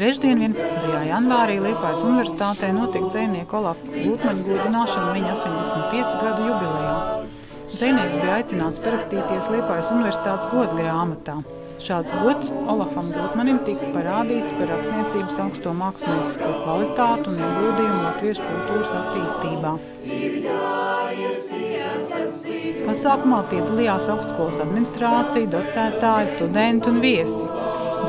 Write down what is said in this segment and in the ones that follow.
Trešdien, 11. janvārī, Liepājas Universitātē notika dzejnieka Olafa Gutmaņa godināšana viņa 85 gadu jubilejā. Dzejnieks bija aicināts parakstīties Liepājas Universitātes goda grāmatā. Šāds gods Olafam Gutmanim tika parādīts par rakstniecības augsto māksliniecisko kvalitātu un ieguldījumu latviešu kultūras attīstībā. Pasākumā piedalījās augstskolas administrācija, docētāji, studenti un viesi.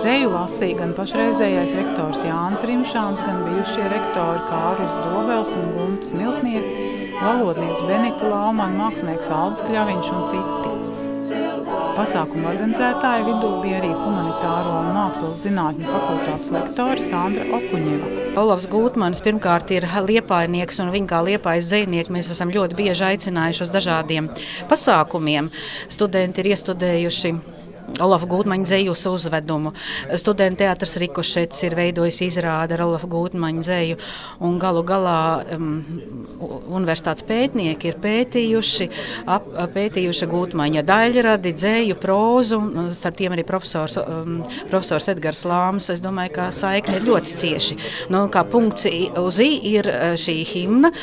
Dzeju lasīja gan pašreizējais rektors Jānis Rimšāns, gan bijušie rektori Kārlis Dobels un Gunta Smiltniece, valodniece Benita Laumana, mākslinieks Aldis Kļaviņš un citi. Pasākuma organizētāja vidū bija arī humanitāro un mākslas zinātņu fakultātes lektore Sandra Okuņeva. Olafs Gutmanis pirmkārt ir liepājnieks, un viņu kā liepājas dzejnieki mēs esam ļoti bieži aicinājuši uz dažādiem pasākumiem. Studenti ir iestudējuši Olafa Gutmaņa dzejas uzvedumu. Studentu teātris Rikošets ir veidojis izrādi ar Olafa Gutmaņa dzeju, un galu galā universitātes pētnieki ir pētījuši Gutmaņa daļradi, dzeju, prózu, starp tiem arī profesors Edgars Lāms. Es domāju, ka saikne ir ļoti cieši. Nu, kā punkts uz I ir šī himna,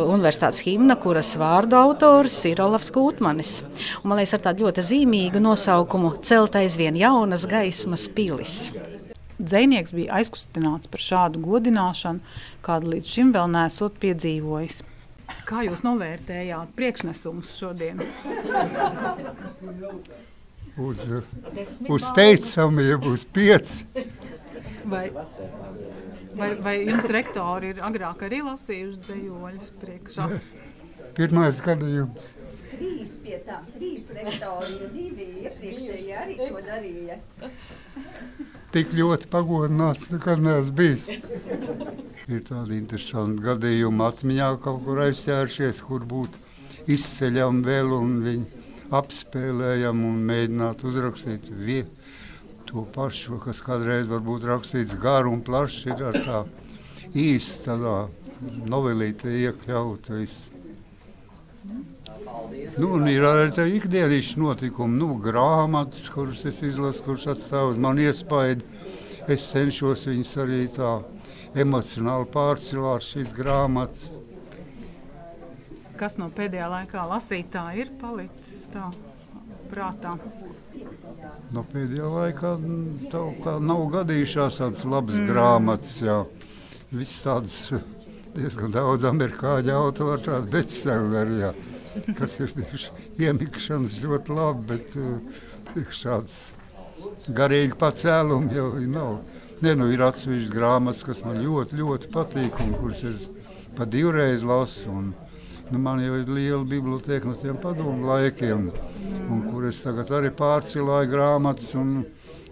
universitātes himna, kuras vārdu autors ir Olafs Gutmanis. Un, man liekas, ar tādu ļoti zīmīgu nosaukumu Celt aizvien jaunas gaismas pilis. Dzejnieks bija aizkustināts par šādu godināšanu, kādu līdz šim vēl neesot piedzīvojis. Kā jūs novērtējāt priekšnesumus šodien? Uz teicamību, uz 5. Vai jums rektori ir agrāk arī lasījuši dzejoļus priekšā? Pirmais gadījums. 3 rektori, 2 iepriekšēji arī to darīja. Tik ļoti pagodināts nekad neesmu bijis. Ir tādi interesanti gadījumi atmiņā kaut kur aizķēršies, kur būtu izceļam vēl un viņi apspēlējam un mēģināt uzrakstīt to pašu, kas kādreiz varbūt rakstīts garu un plaši ir ar tā īsti tādā novelīte iekļauta viss. Nu, un ir arī tā ikdienišķi notikumi, grāmatas, kuras es izlasu, kuras atstāv uz mani iespaidu. Es cenšos viņus arī tā emocionāli pārcilāt šīs grāmatas. Kas no pēdējā laikā lasītā ir palicis tā prātā? No pēdējā laikā tā kā nav gadījušās tādas labas grāmatas, jā. Viss tādas diezgan daudz amerikāņu autoru, tādas bestselleri, jā. Kas ir iemikšanas ļoti labi, bet šāds garīgi pacēlumi jau nav. Ir atsevišķas grāmatas, kas man ļoti, ļoti patīk un kuras es pa 2 reizi lasu. Man jau ir liela biblioteka no tiem padomu laikiem, un kur es tagad arī pārcilāju grāmatas, un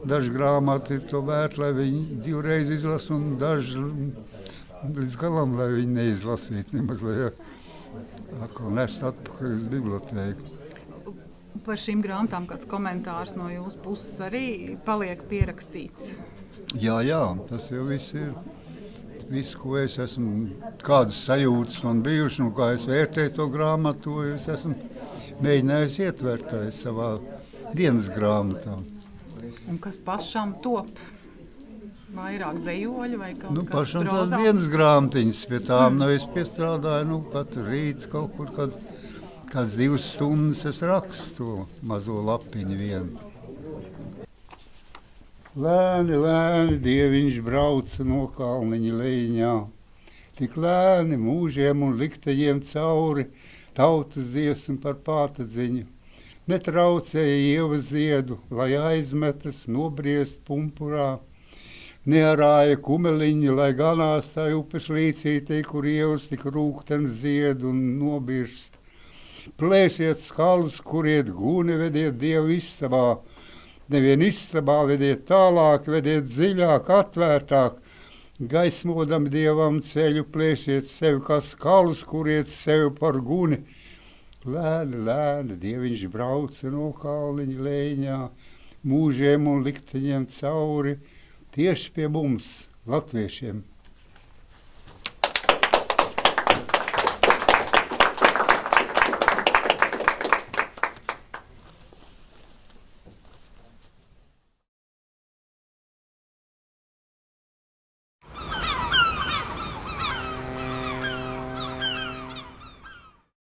daži grāmati ir to vērt, lai viņi 2 reizi izlasu, un daži līdz galam, lai viņi neizlasītu nemaz, lai nest atpakaļ uz bibliotēku. Par šīm grāmatām kāds komentārs no jūsu puses arī paliek pierakstīts? Jā, tas jau viss ir. Viss, ko es esmu, kādas sajūtas man bijuši un kā es vērtēju to grāmatu, to es esmu mēģinājis ietvērtēt savā dienas grāmatā. Un kas pašam top? Vairāk dzejoļu vai kaut kas pašam prozā? Tās dienas grāmatiņas pie tām, es piestrādāju, katru rītu kaut kur kāds 2 stundas es rakstu to mazo lapiņu vienu. Lēni, lēni dieviņš brauca no kalniņa lejiņā, tik lēni mūžiem un likteņiem cauri, tautas dziesmu par pātadziņu. Netraucēja ieva ziedu, lai aizmetas nobriest pumpurā. Nearāja kumeliņu, lai ganās tai upes līcītī, kur ievas tik rūkten zied un nobirst. Plēsiet skalus, kuriet guni, vediet dievu istabā. Nevien istabā vediet tālāk, vediet dziļāk, atvērtāk. Gaismodam dievam ceļu, plēsiet sevi kā skalus, kuriet sevi par guni. Lēni, lēni dieviņš brauca no kalniņa lejiņā, mūžiem un likteņiem cauri, tieši pie mums, latviešiem.